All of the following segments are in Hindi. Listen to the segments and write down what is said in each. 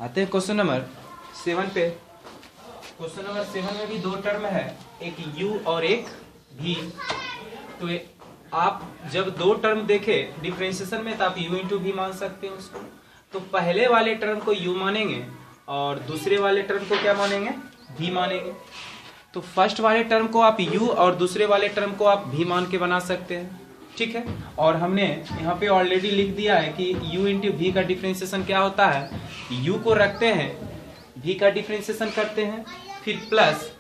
आते हैं क्वेश्चन नंबर 7 पे। क्वेश्चन नंबर 7 में भी दो टर्म है, एक u और एक v। तो आप जब दो टर्म देखे डिफरेंशिएशन में तो आप u इंटू v मान सकते हैं उसको। तो पहले वाले टर्म को u मानेंगे और दूसरे वाले टर्म को क्या मानेंगे, v मानेंगे। तो फर्स्ट वाले टर्म को आप u और दूसरे वाले टर्म को आप v मान के बना सकते हैं, ठीक है। और हमने यहाँ पे ऑलरेडी लिख दिया है कि u इंटू v का डिफरेंशिएशन क्या होता है, u को रखते हैं v का डिफरेंशिएशन करते हैं, फिर प्लस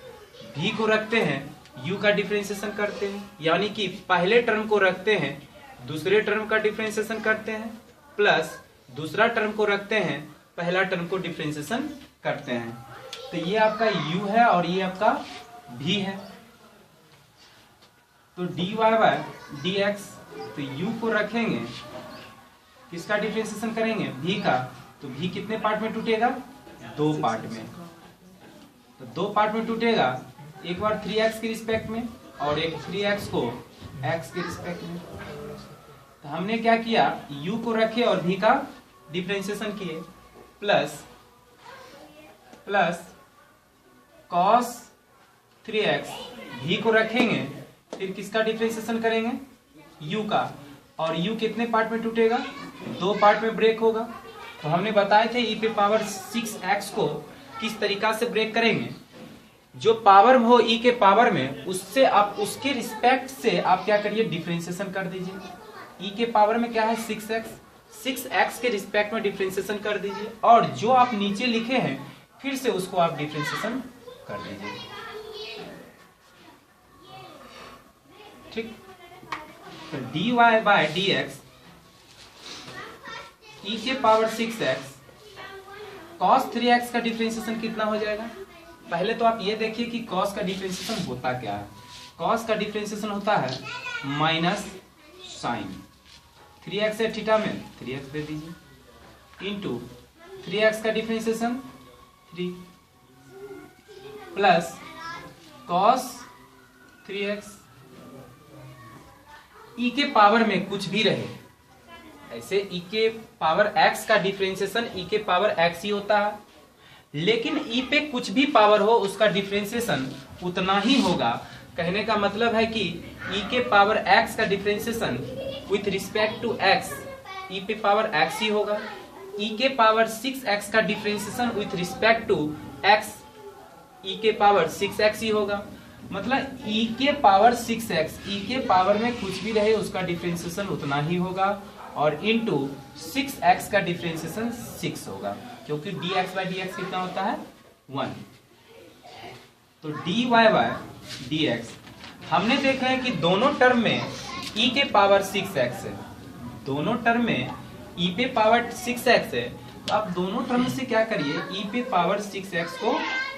v को रखते हैं u का डिफरेंशिएशन करते हैं। यानी कि पहले टर्म को रखते हैं दूसरे टर्म का डिफरेंशिएशन करते हैं, प्लस दूसरा टर्म को रखते हैं पहला टर्म को डिफरेंशिएशन करते हैं। तो ये आपका u है और ये आपका v है। तो dy बाय dx, तो u को रखेंगे, किसका डिफरेंशिएशन करेंगे, v का। तो v कितने पार्ट में टूटेगा, दो पार्ट में। तो दो पार्ट में टूटेगा, एक बार 3x के रिस्पेक्ट में और एक 3x को x के रिस्पेक्ट में। तो हमने क्या किया, u को रखे और v का डिफरेंशिएशन किए, प्लस cos 3x, v को रखेंगे, फिर किसका डिफरेंशिएशन करेंगे, u का। और u कितने पार्ट में टूटेगा, दो पार्ट में ब्रेक होगा। तो हमने बताए थे e पे पावर 6x को किस तरीका से ब्रेक करेंगे। जो पावर हो e के पावर में, उससे आप उसके रिस्पेक्ट से आप क्या करिए, डिफरेंशिएशन कर दीजिए। e के पावर में क्या है 6x के रिस्पेक्ट में डिफरेंशिएशन कर दीजिए, और जो आप नीचे लिखे हैं फिर से उसको आप डिफरेंशिएशन कर दीजिए, ठीक। तो dy बाय dx e के पावर 6x cos 3x का डिफरेंशिएशन कितना हो जाएगा। पहले तो आप ये देखिए कि cos का डिफरेंशिएशन होता क्या है। cos का डिफरेंशिएशन होता है माइनस साइन 3x है थीटा में 3x दे दीजिए, इंटू 3x का differentiation 3 plus cos 3x। e के पावर में कुछ भी रहे, ऐसे e के पावर x का डिफरेंशिएशन e के पावर x ही होता है, लेकिन e पे कुछ भी पावर हो उसका डिफरेंशिएशन उतना ही होगा। कहने का मतलब है कि e के पावर x का differentiation with respect to x e पे पावर x ही होगा। e के पावर 6x का differentiation with respect to x e के पावर 6x ही होगा। मतलब e के पावर 6x, e के पावर में कुछ भी रहे उसका डिफरेंशिएशन उतना ही होगा, और इंटू 6x का डिफरेंशिएशन 6 होगा, क्योंकि dx बाय dx कितना होता है 1। तो dy बाय dx हमने देखा है कि दोनों टर्म में e के पावर 6x है, दोनों टर्म में e पे पावर 6x है। तो आप दोनों टर्म से क्या करिए, e पे पावर 6x को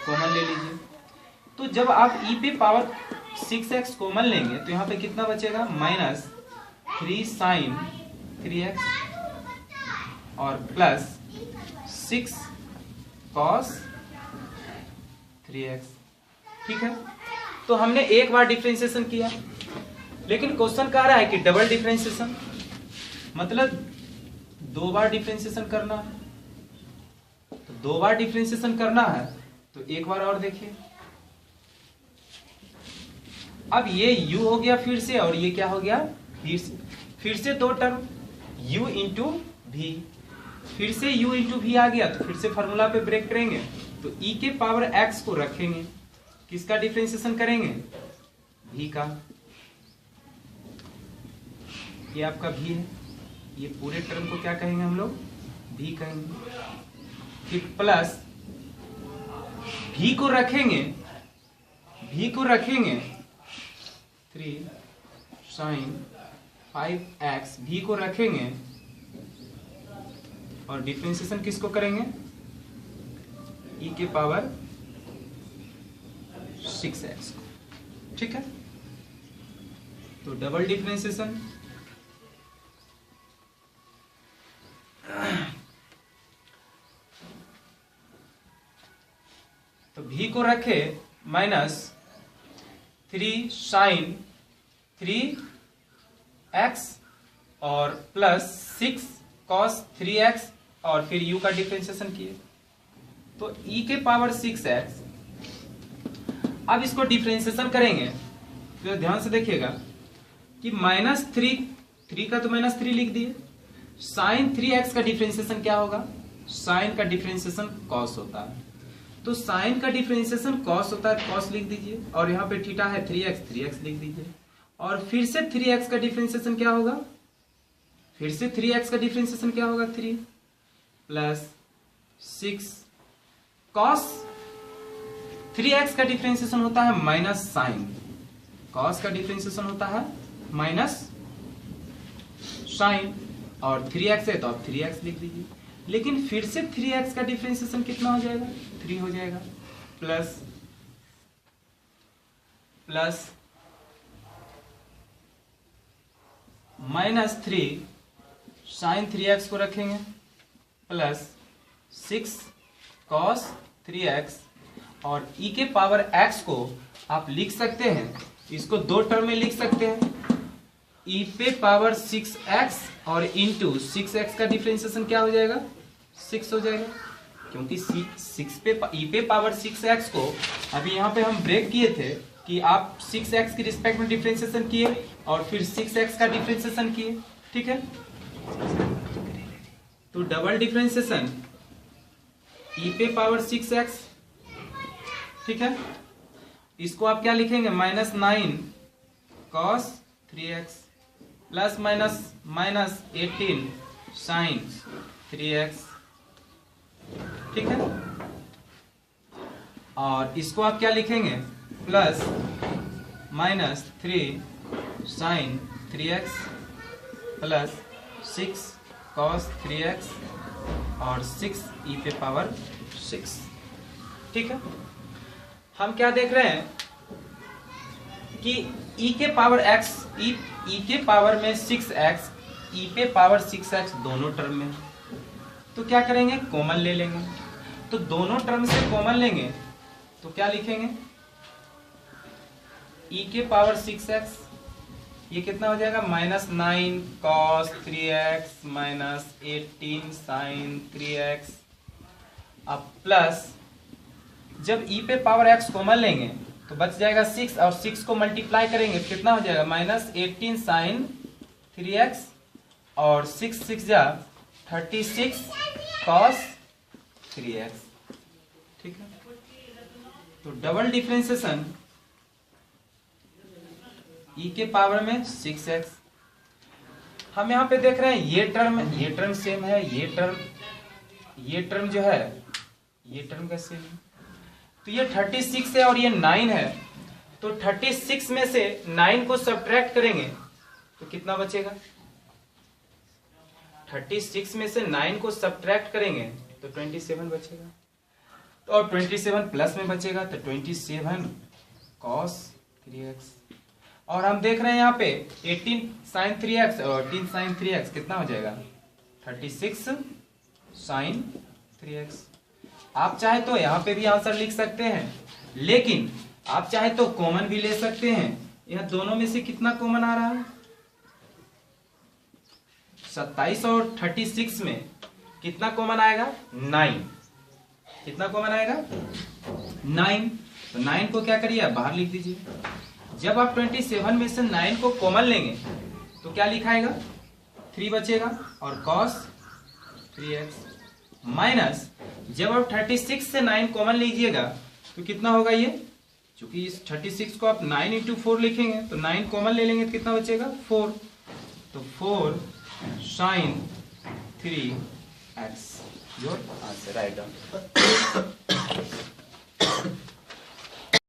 कॉमन ले लीजिए। तो जब आप e पे पावर 6x कॉमन लेंगे तो यहाँ पे कितना बचेगा, माइनस 3 साइन 3x और प्लस 6 cos 3x, ठीक है। तो हमने एक बार डिफरेंशिएशन किया, लेकिन क्वेश्चन कह रहा है कि डबल डिफरेंशिएशन, मतलब दो बार डिफरेंशिएशन करना है। तो दो बार डिफरेंशिएशन करना है तो एक बार और देखिए। अब ये u हो गया फिर से, और ये क्या हो गया फिर से दो टर्म u इंटू v, फिर से u इंटू v आ गया। तो फिर से फॉर्मूला पे ब्रेक करेंगे, तो e के पावर x को रखेंगे, किसका डिफरेंशिएशन करेंगे, v का। ये आपका v है, ये पूरे टर्म को क्या कहेंगे हम लोग, v कहेंगे। फिर प्लस v को रखेंगे 3 साइन 5x, v को रखेंगे और डिफरेंशिएशन किसको करेंगे, e के पावर 6x, ठीक है। तो डबल डिफरेंशिएशन, तो v को रखे माइनस 3 साइन 3x और प्लस 6 cos 3x और फिर u का डिफरेंशिएशन किए। तो e के पावर 6x, अब इसको डिफरेंशिएशन करेंगे तो ध्यान से देखिएगा कि -3 का तो -3 लिख दिए, साइन 3x का डिफरेंशिएशन क्या होगा, साइन का डिफरेंशिएशन कॉस होता है, तो साइन का डिफरेंशिएशन कॉस होता है, कॉस लिख दीजिए, और यहाँ पे थीटा है 3x लिख दीजिए, और फिर से 3x का डिफरेंशिएशन क्या होगा, फिर से 3x का डिफरेंशिएशन क्या होगा, 3 प्लस 6 कॉस, 3x का डिफरेंशिएशन होता है माइनस साइन, कॉस का डिफरेंशिएशन होता है माइनस साइन, और 3x है तो आप 3x लिख दीजिए, लेकिन फिर से 3x का डिफरेंशिएशन कितना हो जाएगा, 3 हो जाएगा, प्लस -3 साइन 3x को रखेंगे, प्लस 6 कॉस 3x, और e के पावर x को आप लिख सकते हैं, इसको दो टर्म में लिख सकते हैं, e पे पावर 6x और इंटू 6x का डिफरेंशिएशन क्या हो जाएगा, 6 हो जाएगा, क्योंकि e पे पावर 6x को अभी यहाँ पे हम ब्रेक किए थे कि आप 6x की रिस्पेक्ट में डिफरेंशिएशन किए और फिर 6x का डिफरेंशिएशन किए, ठीक है, तो डबल डिफरेंशिएशन e पे पावर 6x, ठीक है, इसको आप क्या लिखेंगे, -9 cos 3x plus minus 18 sign 3x, ठीक है, और इसको आप क्या लिखेंगे, plus -3 sign 3x plus 6 cos 3x और 6 e पे पावर 6, ठीक है। हम क्या देख रहे हैं कि e के पावर x, e के पावर में 6x, e पे पावर 6x दोनों टर्म में, तो क्या करेंगे, कॉमन ले लेंगे, तो दोनों टर्म से कॉमन लेंगे तो क्या लिखेंगे, e के पावर 6x, ये कितना हो जाएगा, -9 cos 3x minus 18 sign 3x, अब प्लस जब e पे पावर x कॉमन लेंगे तो बच जाएगा 6, और 6 को मल्टीप्लाई करेंगे तो कितना हो जाएगा, -18 साइन 3x, और 6 जा 36 cos 3x, ठीक है, तो डबल डिफरेंशिएशन e के पावर में 6x, हम यहाँ पे देख रहे हैं ये टर्म सेम है, ये टर्म जो है ये टर्म का सेम है, तो ये 36 है और ये 9 है, तो 36 में से 9 को सब्ट्रैक्ट करेंगे तो कितना बचेगा, 36 में से 9 को सब्ट्रैक्ट करेंगे तो 27 बचेगा, तो और 27 प्लस में बचेगा तो 27 cos 3x, और हम देख रहे हैं यहाँ पे 18 साइन 3x और 18 साइन 3x कितना हो जाएगा, 36 साइन 3x। आप चाहे तो यहाँ पे भी आंसर लिख सकते हैं, लेकिन आप चाहे तो कॉमन भी ले सकते हैं, यह दोनों में से कितना कॉमन आ रहा है, 27 और 36 में कितना कॉमन आएगा, 9, कितना कॉमन आएगा, 9, तो 9 को क्या करिए, बाहर लिख दीजिए, जब आप 27 में से 9 को कॉमन लेंगे तो क्या लिखाएगा, 3 बचेगा और cos 3x, माइनस जब आप 36 से 9 कॉमन लीजिएगा तो कितना होगा, ये चूंकि इस 36 को आप 9 इंटू 4 लिखेंगे तो 9 कॉमन ले लेंगे तो कितना बचेगा, 4, तो 4 sine 3x, your answer, write down.